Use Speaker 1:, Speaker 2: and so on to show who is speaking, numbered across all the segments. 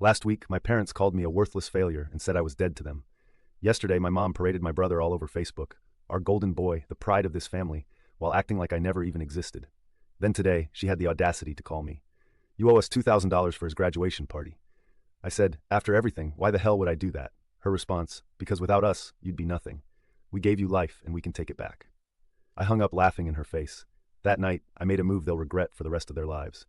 Speaker 1: Last week, my parents called me a worthless failure and said I was dead to them. Yesterday, my mom paraded my brother all over Facebook, our golden boy, the pride of this family, while acting like I never even existed. Then today, she had the audacity to call me. "You owe us $2,000 for his graduation party." I said, "After everything, why the hell would I do that?" Her response, "Because without us, you'd be nothing. We gave you life and we can take it back." I hung up laughing in her face. That night, I made a move they'll regret for the rest of their lives.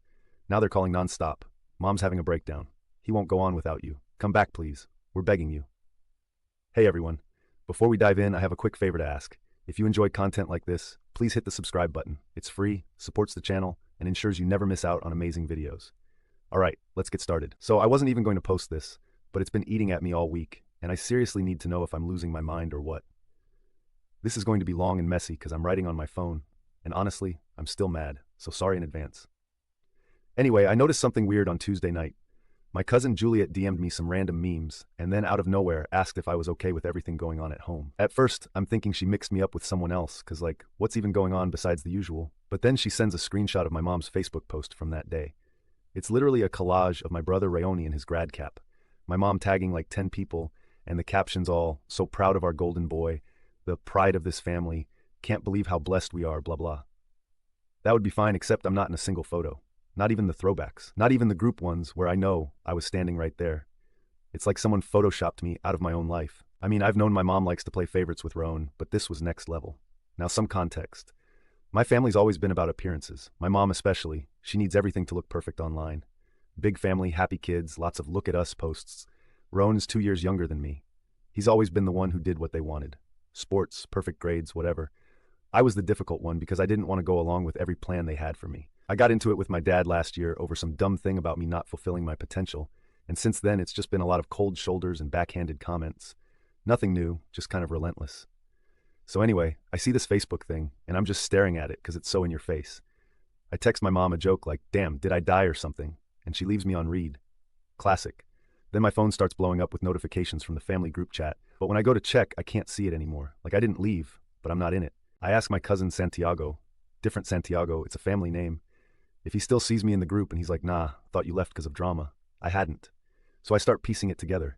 Speaker 1: Now they're calling nonstop. "Mom's having a breakdown. He won't go on without you. Come back, please. We're begging you." Hey everyone. Before we dive in, I have a quick favor to ask. If you enjoy content like this, please hit the subscribe button. It's free, supports the channel, and ensures you never miss out on amazing videos. Alright, let's get started. So I wasn't even going to post this, but it's been eating at me all week, and I seriously need to know if I'm losing my mind or what. This is going to be long and messy because I'm writing on my phone, and honestly, I'm still mad, so sorry in advance. Anyway, I noticed something weird on Tuesday night. My cousin Juliet DM'd me some random memes, and then out of nowhere asked if I was okay with everything going on at home. At first, I'm thinking she mixed me up with someone else, cause like, what's even going on besides the usual? But then she sends a screenshot of my mom's Facebook post from that day. It's literally a collage of my brother Rayoni in his grad cap, my mom tagging like 10 people, and the captions all, "So proud of our golden boy, the pride of this family, can't believe how blessed we are, blah blah." That would be fine, except I'm not in a single photo. Not even the throwbacks. Not even the group ones where I know I was standing right there. It's like someone photoshopped me out of my own life. I mean, I've known my mom likes to play favorites with Roan, but this was next level. Now some context. My family's always been about appearances. My mom especially. She needs everything to look perfect online. Big family, happy kids, lots of look at us posts. Roan is 2 years younger than me. He's always been the one who did what they wanted. Sports, perfect grades, whatever. I was the difficult one because I didn't want to go along with every plan they had for me. I got into it with my dad last year over some dumb thing about me not fulfilling my potential, and since then it's just been a lot of cold shoulders and backhanded comments. Nothing new, just kind of relentless. So anyway, I see this Facebook thing, and I'm just staring at it because it's so in your face. I text my mom a joke like, "Damn, did I die or something?" And she leaves me on read. Classic. Then my phone starts blowing up with notifications from the family group chat, but when I go to check, I can't see it anymore. Like I didn't leave, but I'm not in it. I ask my cousin Santiago, different Santiago, it's a family name, if he still sees me in the group, and he's like, "Nah, thought you left because of drama." I hadn't. So I start piecing it together.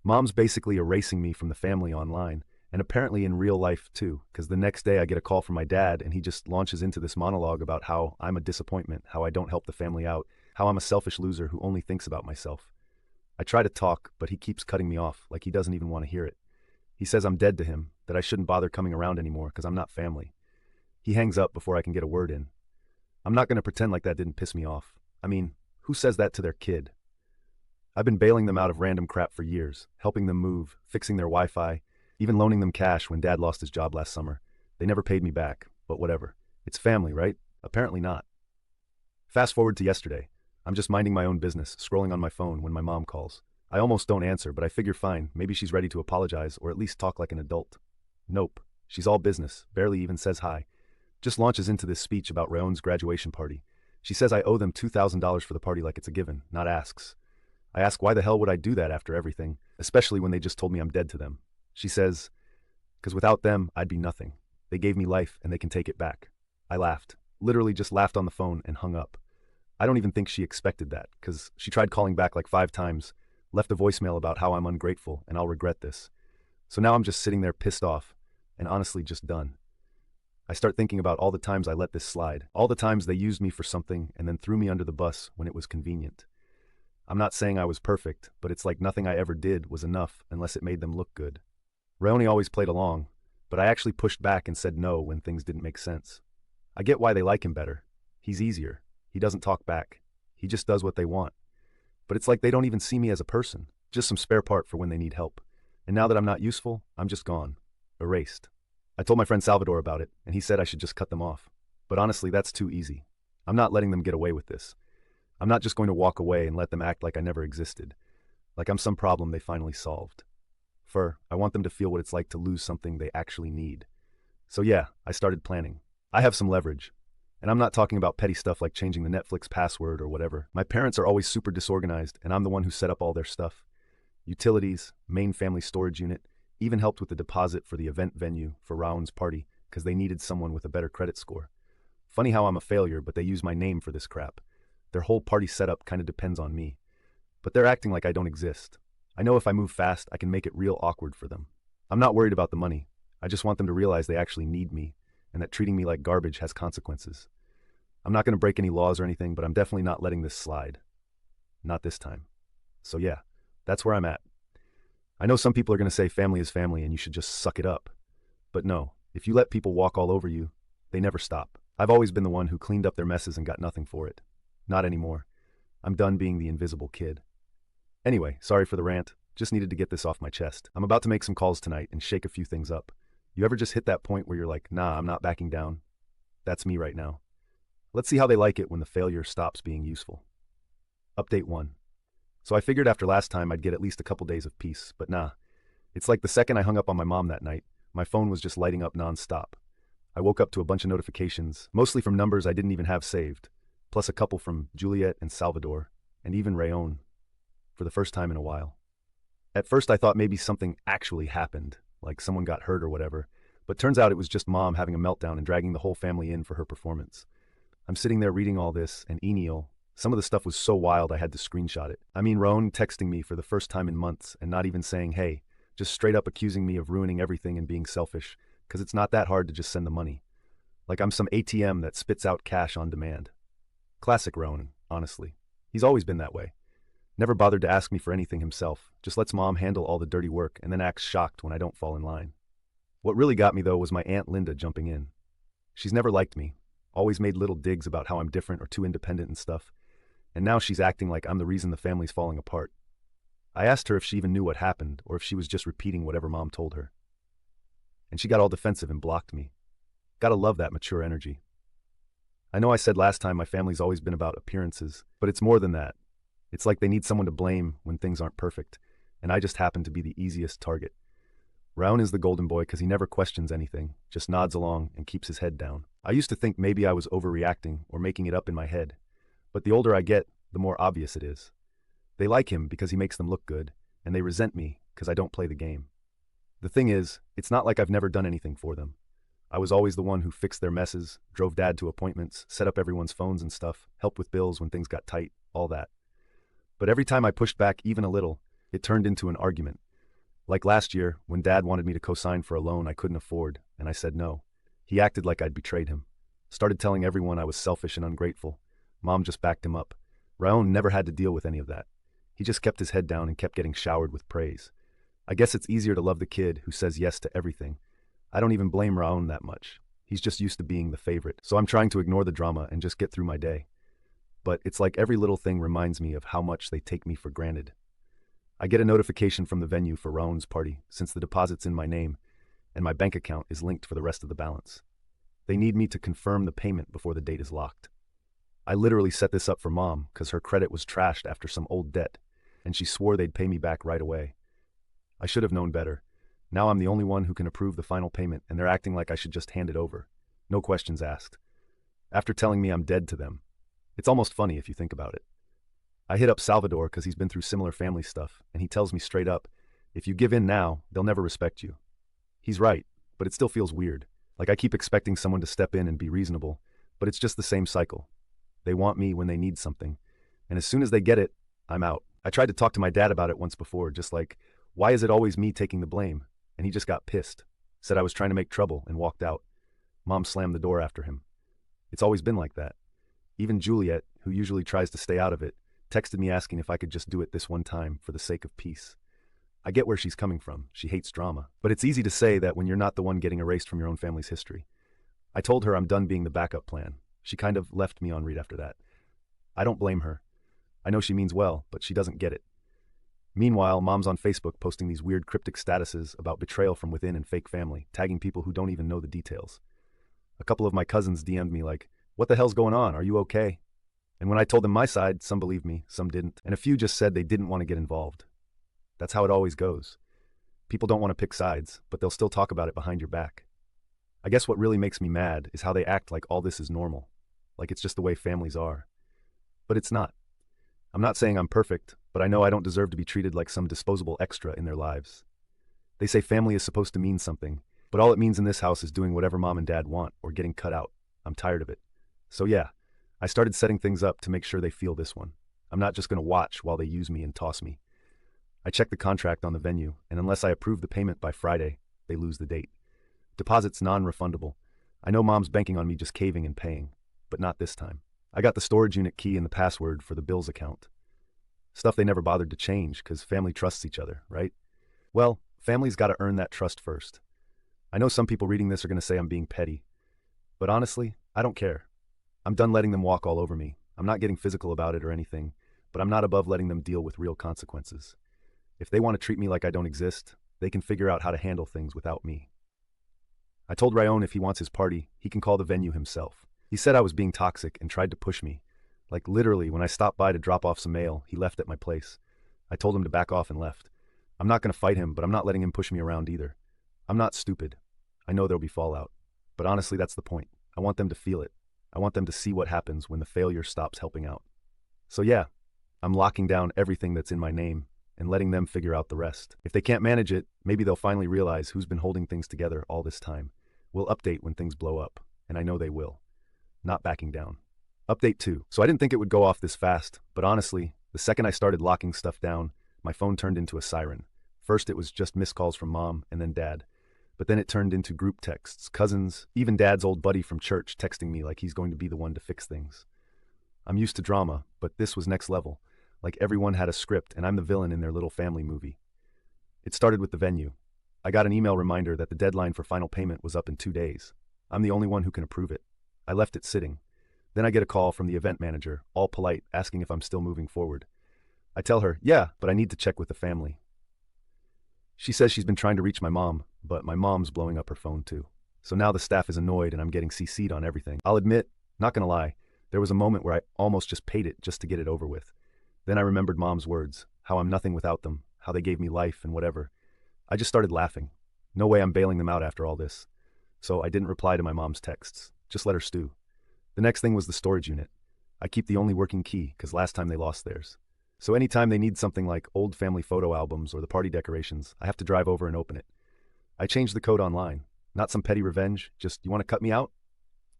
Speaker 1: Mom's basically erasing me from the family online, and apparently in real life too, because the next day I get a call from my dad and he just launches into this monologue about how I'm a disappointment, how I don't help the family out, how I'm a selfish loser who only thinks about myself. I try to talk, but he keeps cutting me off like he doesn't even want to hear it. He says I'm dead to him, that I shouldn't bother coming around anymore because I'm not family. He hangs up before I can get a word in. I'm not going to pretend like that didn't piss me off. I mean, who says that to their kid? I've been bailing them out of random crap for years, helping them move, fixing their Wi-Fi, even loaning them cash when Dad lost his job last summer. They never paid me back, but whatever. It's family, right? Apparently not. Fast forward to yesterday. I'm just minding my own business, scrolling on my phone when my mom calls. I almost don't answer, but I figure fine, maybe she's ready to apologize or at least talk like an adult. Nope. She's all business, barely even says hi. Just launches into this speech about Raon's graduation party. She says I owe them $2,000 for the party like it's a given, not asks. I ask why the hell would I do that after everything, especially when they just told me I'm dead to them. She says, "'Cause without them, I'd be nothing. They gave me life and they can take it back." I laughed, literally just laughed on the phone and hung up. I don't even think she expected that, because she tried calling back like 5 times, left a voicemail about how I'm ungrateful and I'll regret this. So now I'm just sitting there pissed off, and honestly just done. I start thinking about all the times I let this slide, all the times they used me for something and then threw me under the bus when it was convenient. I'm not saying I was perfect, but it's like nothing I ever did was enough unless it made them look good. Raoni always played along, but I actually pushed back and said no when things didn't make sense. I get why they like him better. He's easier. He doesn't talk back. He just does what they want. But it's like they don't even see me as a person, just some spare part for when they need help. And now that I'm not useful, I'm just gone. Erased. I told my friend Salvador about it, and he said I should just cut them off. But honestly, that's too easy. I'm not letting them get away with this. I'm not just going to walk away and let them act like I never existed, like I'm some problem they finally solved. I want them to feel what it's like to lose something they actually need. So yeah, I started planning. I have some leverage. And I'm not talking about petty stuff like changing the Netflix password or whatever. My parents are always super disorganized, and I'm the one who set up all their stuff. Utilities, main family storage unit, even helped with the deposit for the event venue for Raon's party because they needed someone with a better credit score. Funny how I'm a failure, but they use my name for this crap. Their whole party setup kind of depends on me. but they're acting like I don't exist. I know if I move fast, I can make it real awkward for them. I'm not worried about the money. I just want them to realize they actually need me, and that treating me like garbage has consequences. I'm not going to break any laws or anything, but I'm definitely not letting this slide. Not this time. So yeah, that's where I'm at. I know some people are going to say family is family and you should just suck it up. But no, if you let people walk all over you, they never stop. I've always been the one who cleaned up their messes and got nothing for it. Not anymore. I'm done being the invisible kid. Anyway, sorry for the rant. Just needed to get this off my chest. I'm about to make some calls tonight and shake a few things up. You ever just hit that point where you're like, nah, I'm not backing down? That's me right now. Let's see how they like it when the failure stops being useful. Update 1. So I figured after last time I'd get at least a couple days of peace, but nah. It's like the second I hung up on my mom that night, my phone was just lighting up nonstop. I woke up to a bunch of notifications, mostly from numbers I didn't even have saved, plus a couple from Juliet and Salvador, and even Rayon, for the first time in a while. At first I thought maybe something actually happened, like someone got hurt or whatever, but turns out it was just mom having a meltdown and dragging the whole family in for her performance. I'm sitting there reading all this, and Eniel, some of the stuff was so wild I had to screenshot it. I mean, Rayon texting me for the first time in months and not even saying hey, just straight up accusing me of ruining everything and being selfish, because it's not that hard to just send the money. Like I'm some ATM that spits out cash on demand. Classic Rayon, honestly. He's always been that way. Never bothered to ask me for anything himself, just lets mom handle all the dirty work and then acts shocked when I don't fall in line. What really got me though was my Aunt Linda jumping in. She's never liked me, always made little digs about how I'm different or too independent and stuff, and now she's acting like I'm the reason the family's falling apart. I asked her if she even knew what happened or if she was just repeating whatever mom told her. And she got all defensive and blocked me. Gotta love that mature energy. I know I said last time my family's always been about appearances, but it's more than that. It's like they need someone to blame when things aren't perfect, and I just happen to be the easiest target. Rayon is the golden boy because he never questions anything, just nods along and keeps his head down. I used to think maybe I was overreacting or making it up in my head, but the older I get, the more obvious it is. They like him because he makes them look good, and they resent me because I don't play the game. The thing is, it's not like I've never done anything for them. I was always the one who fixed their messes, drove dad to appointments, set up everyone's phones and stuff, helped with bills when things got tight, all that. But every time I pushed back even a little, it turned into an argument. Like last year, when dad wanted me to co-sign for a loan I couldn't afford, and I said no. He acted like I'd betrayed him. Started telling everyone I was selfish and ungrateful. Mom just backed him up. Rayon never had to deal with any of that. He just kept his head down and kept getting showered with praise. I guess it's easier to love the kid who says yes to everything. I don't even blame Rayon that much. He's just used to being the favorite, so I'm trying to ignore the drama and just get through my day. But it's like every little thing reminds me of how much they take me for granted. I get a notification from the venue for Rayon's party since the deposit's in my name, and my bank account is linked for the rest of the balance. They need me to confirm the payment before the date is locked. I literally set this up for mom because her credit was trashed after some old debt, and she swore they'd pay me back right away. I should have known better. Now I'm the only one who can approve the final payment, and they're acting like I should just hand it over. No questions asked. After telling me I'm dead to them. It's almost funny if you think about it. I hit up Salvador because he's been through similar family stuff, and he tells me straight up, if you give in now, they'll never respect you. He's right, but it still feels weird. Like I keep expecting someone to step in and be reasonable, but it's just the same cycle. They want me when they need something, and as soon as they get it, I'm out. I tried to talk to my dad about it once before, just like, why is it always me taking the blame? And he just got pissed, said I was trying to make trouble, and walked out. Mom slammed the door after him. It's always been like that. Even Juliet, who usually tries to stay out of it, texted me asking if I could just do it this one time for the sake of peace. I get where she's coming from. She hates drama. But it's easy to say that when you're not the one getting erased from your own family's history. I told her I'm done being the backup plan. She kind of left me on read after that. I don't blame her. I know she means well, but she doesn't get it. Meanwhile, mom's on Facebook posting these weird cryptic statuses about betrayal from within and fake family, tagging people who don't even know the details. A couple of my cousins DM'd me like, what the hell's going on? Are you okay? And when I told them my side, some believed me, some didn't, and a few just said they didn't want to get involved. That's how it always goes. People don't want to pick sides, but they'll still talk about it behind your back. I guess what really makes me mad is how they act like all this is normal, like it's just the way families are. But it's not. I'm not saying I'm perfect, but I know I don't deserve to be treated like some disposable extra in their lives. They say family is supposed to mean something, but all it means in this house is doing whatever mom and dad want or getting cut out. I'm tired of it. So yeah, I started setting things up to make sure they feel this one. I'm not just going to watch while they use me and toss me. I checked the contract on the venue, and unless I approve the payment by Friday, they lose the date. Deposit's non-refundable. I know mom's banking on me just caving and paying, but not this time. I got the storage unit key and the password for the bills account. Stuff they never bothered to change because family trusts each other, right? Well, family's got to earn that trust first. I know some people reading this are going to say I'm being petty, but honestly, I don't care. I'm done letting them walk all over me. I'm not getting physical about it or anything, but I'm not above letting them deal with real consequences. If they want to treat me like I don't exist, they can figure out how to handle things without me. I told Ryan if he wants his party, he can call the venue himself. He said I was being toxic and tried to push me. Like literally, when I stopped by to drop off some mail, he left at my place. I told him to back off and left. I'm not going to fight him, but I'm not letting him push me around either. I'm not stupid. I know there'll be fallout. But honestly, that's the point. I want them to feel it. I want them to see what happens when the failure stops helping out. So yeah, I'm locking down everything that's in my name and letting them figure out the rest. If they can't manage it, maybe they'll finally realize who's been holding things together all this time. We'll update when things blow up, and I know they will. Not backing down. Update 2. So I didn't think it would go off this fast, but honestly, the second I started locking stuff down, my phone turned into a siren. First it was just missed calls from mom and then dad. But then it turned into group texts, cousins, even dad's old buddy from church texting me like he's going to be the one to fix things. I'm used to drama, but this was next level. Like everyone had a script and I'm the villain in their little family movie. It started with the venue. I got an email reminder that the deadline for final payment was up in 2 days. I'm the only one who can approve it. I left it sitting. Then I get a call from the event manager, all polite, asking if I'm still moving forward. I tell her, yeah, but I need to check with the family. She says she's been trying to reach my mom, but my mom's blowing up her phone too. So now the staff is annoyed and I'm getting CC'd on everything. I'll admit, not gonna lie, there was a moment where I almost just paid it just to get it over with. Then I remembered mom's words, how I'm nothing without them, how they gave me life and whatever. I just started laughing. No way I'm bailing them out after all this. So I didn't reply to my mom's texts. Just let her stew. The next thing was the storage unit. I keep the only working key because last time they lost theirs. So anytime they need something like old family photo albums or the party decorations, I have to drive over and open it. I changed the code online. Not some petty revenge, just you want to cut me out?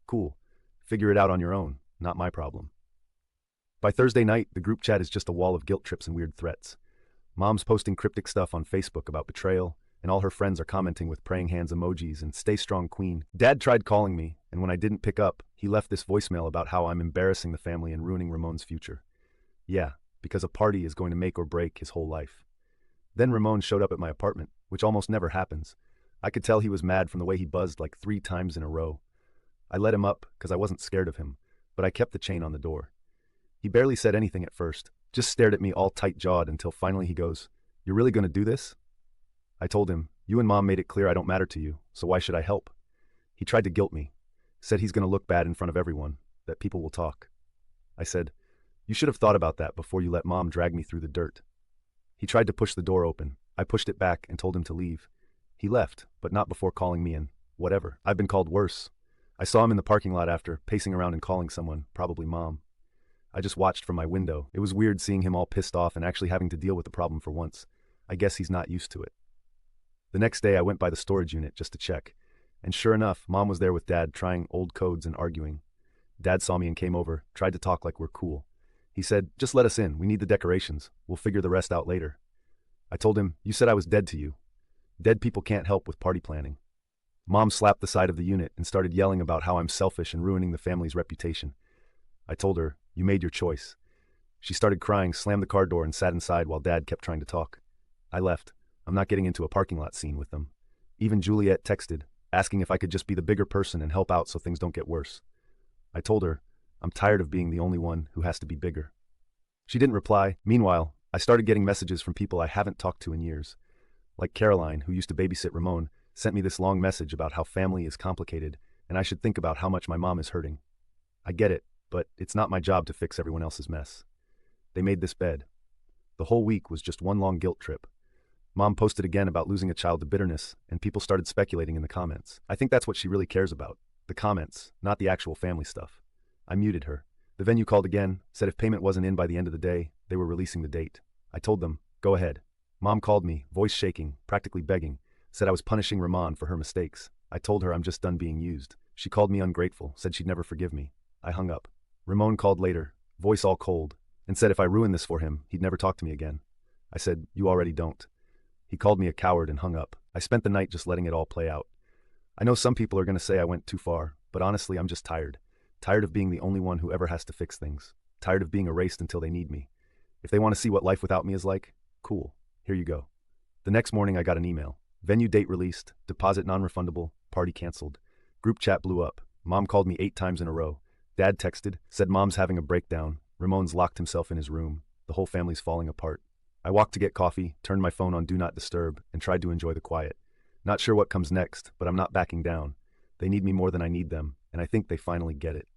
Speaker 1: Cool. Figure it out on your own, not my problem. By Thursday night, the group chat is just a wall of guilt trips and weird threats. Mom's posting cryptic stuff on Facebook about betrayal, and all her friends are commenting with praying hands emojis and stay strong queen. Dad tried calling me, and when I didn't pick up, he left this voicemail about how I'm embarrassing the family and ruining Ramon's future. Yeah, because a party is going to make or break his whole life. Then Ramon showed up at my apartment, which almost never happens. I could tell he was mad from the way he buzzed like 3 times in a row. I let him up because I wasn't scared of him, but I kept the chain on the door. He barely said anything at first, just stared at me all tight-jawed until finally he goes, "You're really going to do this?" I told him, "You and Mom made it clear I don't matter to you, so why should I help?" He tried to guilt me, said he's going to look bad in front of everyone, that people will talk. I said, "You should have thought about that before you let Mom drag me through the dirt." He tried to push the door open. I pushed it back and told him to leave. He left, but not before calling me and whatever. I've been called worse. I saw him in the parking lot after, pacing around and calling someone, probably Mom. I just watched from my window. It was weird seeing him all pissed off and actually having to deal with the problem for once. I guess he's not used to it. The next day I went by the storage unit just to check. And sure enough, Mom was there with Dad trying old codes and arguing. Dad saw me and came over, tried to talk like we're cool. He said, "Just let us in. We need the decorations. We'll figure the rest out later." I told him, "You said I was dead to you. Dead people can't help with party planning." Mom slapped the side of the unit and started yelling about how I'm selfish and ruining the family's reputation. I told her, "You made your choice." She started crying, slammed the car door, and sat inside while Dad kept trying to talk. I left. I'm not getting into a parking lot scene with them. Even Juliet texted, asking if I could just be the bigger person and help out so things don't get worse. I told her, I'm tired of being the only one who has to be bigger. She didn't reply. Meanwhile, I started getting messages from people I haven't talked to in years. Like Caroline, who used to babysit Ramon, sent me this long message about how family is complicated and I should think about how much my mom is hurting. I get it, but it's not my job to fix everyone else's mess. They made this bed. The whole week was just one long guilt trip. Mom posted again about losing a child to bitterness, and people started speculating in the comments. I think that's what she really cares about. The comments, not the actual family stuff. I muted her. The venue called again, said if payment wasn't in by the end of the day, they were releasing the date. I told them, go ahead. Mom called me, voice shaking, practically begging, said I was punishing Ramon for her mistakes. I told her I'm just done being used. She called me ungrateful, said she'd never forgive me. I hung up. Ramon called later, voice all cold, and said if I ruined this for him, he'd never talk to me again. I said, "You already don't." He called me a coward and hung up. I spent the night just letting it all play out. I know some people are going to say I went too far, but honestly, I'm just tired. Tired of being the only one who ever has to fix things. Tired of being erased until they need me. If they want to see what life without me is like, cool. Here you go. The next morning, I got an email. Venue date released, deposit non-refundable, party canceled. Group chat blew up. Mom called me 8 times in a row. Dad texted, said Mom's having a breakdown. Ramon's locked himself in his room. The whole family's falling apart. I walked to get coffee, turned my phone on Do Not Disturb, and tried to enjoy the quiet. Not sure what comes next, but I'm not backing down. They need me more than I need them, and I think they finally get it.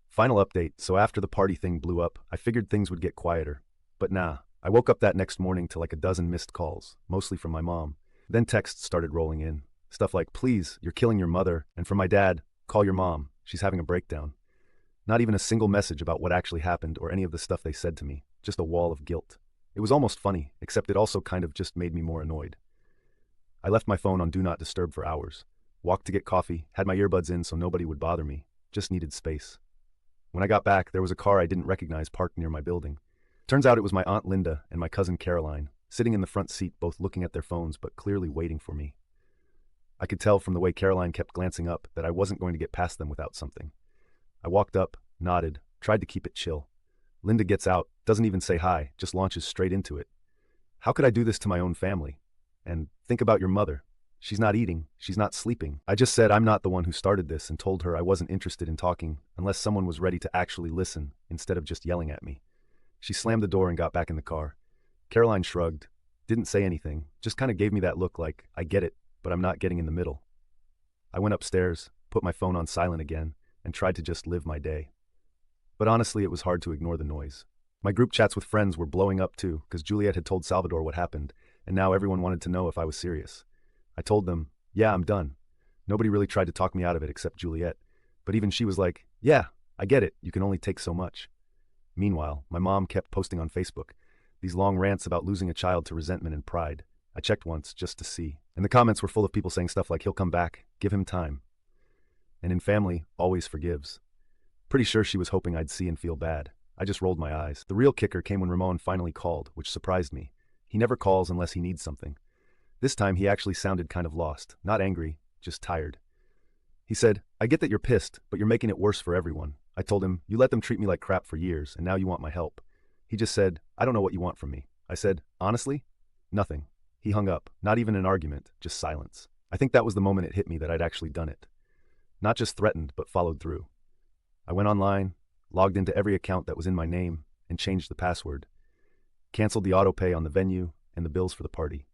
Speaker 1: Final update, so after the party thing blew up, I figured things would get quieter. But nah, I woke up that next morning to like a dozen missed calls, mostly from my mom. Then texts started rolling in. Stuff like, "Please, you're killing your mother," and from my dad, "Call your mom, she's having a breakdown." Not even a single message about what actually happened or any of the stuff they said to me, just a wall of guilt. It was almost funny, except it also kind of just made me more annoyed. I left my phone on Do Not Disturb for hours. Walked to get coffee, had my earbuds in so nobody would bother me, just needed space. When I got back, there was a car I didn't recognize parked near my building. Turns out it was my Aunt Linda and my cousin Caroline, sitting in the front seat both looking at their phones but clearly waiting for me. I could tell from the way Caroline kept glancing up that I wasn't going to get past them without something. I walked up, nodded, tried to keep it chill. Linda gets out, doesn't even say hi, just launches straight into it. How could I do this to my own family? And think about your mother. She's not eating, she's not sleeping. I just said I'm not the one who started this and told her I wasn't interested in talking unless someone was ready to actually listen instead of just yelling at me. She slammed the door and got back in the car. Caroline shrugged, didn't say anything, just kind of gave me that look like, I get it, but I'm not getting in the middle. I went upstairs, put my phone on silent again, and tried to just live my day. But honestly, it was hard to ignore the noise. My group chats with friends were blowing up too, because Juliet had told Salvador what happened, and now everyone wanted to know if I was serious. I told them, yeah, I'm done. Nobody really tried to talk me out of it except Juliet, but even she was like, yeah, I get it, you can only take so much. Meanwhile, my mom kept posting on Facebook, these long rants about losing a child to resentment and pride. I checked once just to see, and the comments were full of people saying stuff like, he'll come back, give him time. And in family, always forgives. Pretty sure she was hoping I'd see and feel bad. I just rolled my eyes. The real kicker came when Ramon finally called, which surprised me. He never calls unless he needs something. This time he actually sounded kind of lost, not angry, just tired. He said, I get that you're pissed, but you're making it worse for everyone. I told him, you let them treat me like crap for years, and now you want my help. He just said, I don't know what you want from me. I said, honestly? Nothing. He hung up, not even an argument, just silence. I think that was the moment it hit me that I'd actually done it. Not just threatened, but followed through. I went online, logged into every account that was in my name, and changed the password. Canceled the autopay on the venue and the bills for the party.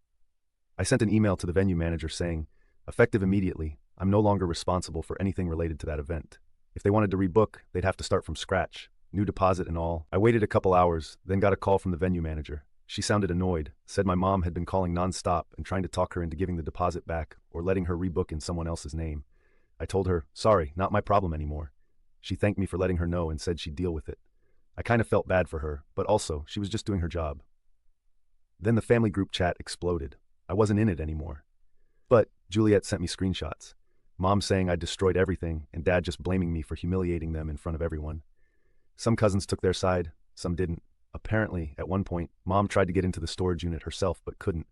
Speaker 1: I sent an email to the venue manager saying, effective immediately, I'm no longer responsible for anything related to that event. If they wanted to rebook, they'd have to start from scratch, new deposit and all. I waited a couple hours, then got a call from the venue manager. She sounded annoyed, said my mom had been calling nonstop and trying to talk her into giving the deposit back or letting her rebook in someone else's name. I told her, sorry, not my problem anymore. She thanked me for letting her know and said she'd deal with it. I kind of felt bad for her, but also, she was just doing her job. Then the family group chat exploded. I wasn't in it anymore. But Juliet sent me screenshots. Mom saying I destroyed everything, and Dad just blaming me for humiliating them in front of everyone. Some cousins took their side, some didn't. Apparently, at one point, Mom tried to get into the storage unit herself but couldn't.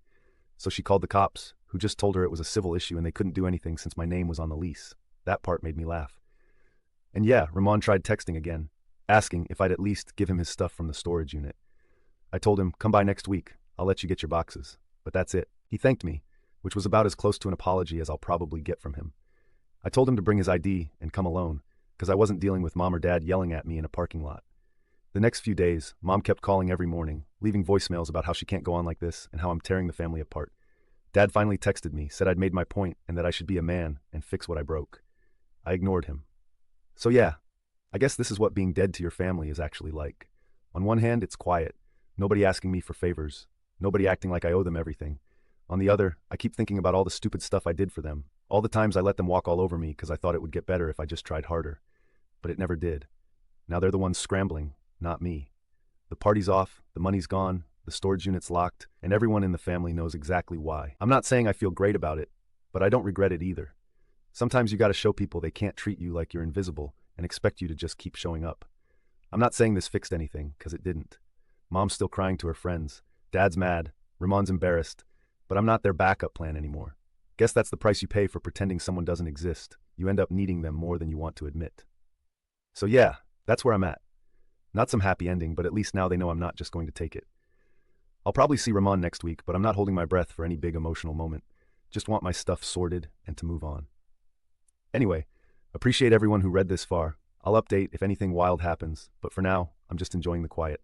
Speaker 1: So she called the cops, who just told her it was a civil issue and they couldn't do anything since my name was on the lease. That part made me laugh. And yeah, Ramon tried texting again, asking if I'd at least give him his stuff from the storage unit. I told him, come by next week, I'll let you get your boxes. But that's it. He thanked me, which was about as close to an apology as I'll probably get from him. I told him to bring his ID and come alone, because I wasn't dealing with Mom or Dad yelling at me in a parking lot. The next few days, Mom kept calling every morning, leaving voicemails about how she can't go on like this and how I'm tearing the family apart. Dad finally texted me, said I'd made my point and that I should be a man and fix what I broke. I ignored him. So yeah, I guess this is what being dead to your family is actually like. On one hand, it's quiet. Nobody asking me for favors. Nobody acting like I owe them everything. On the other, I keep thinking about all the stupid stuff I did for them. All the times I let them walk all over me because I thought it would get better if I just tried harder. But it never did. Now they're the ones scrambling, not me. The party's off, the money's gone, the storage unit's locked, and everyone in the family knows exactly why. I'm not saying I feel great about it, but I don't regret it either. Sometimes you gotta show people they can't treat you like you're invisible and expect you to just keep showing up. I'm not saying this fixed anything, because it didn't. Mom's still crying to her friends. Dad's mad. Ramon's embarrassed. But I'm not their backup plan anymore. Guess that's the price you pay for pretending someone doesn't exist. You end up needing them more than you want to admit. So yeah, that's where I'm at. Not some happy ending, but at least now they know I'm not just going to take it. I'll probably see Ramon next week, but I'm not holding my breath for any big emotional moment. Just want my stuff sorted and to move on. Anyway, appreciate everyone who read this far. I'll update if anything wild happens, but for now, I'm just enjoying the quiet.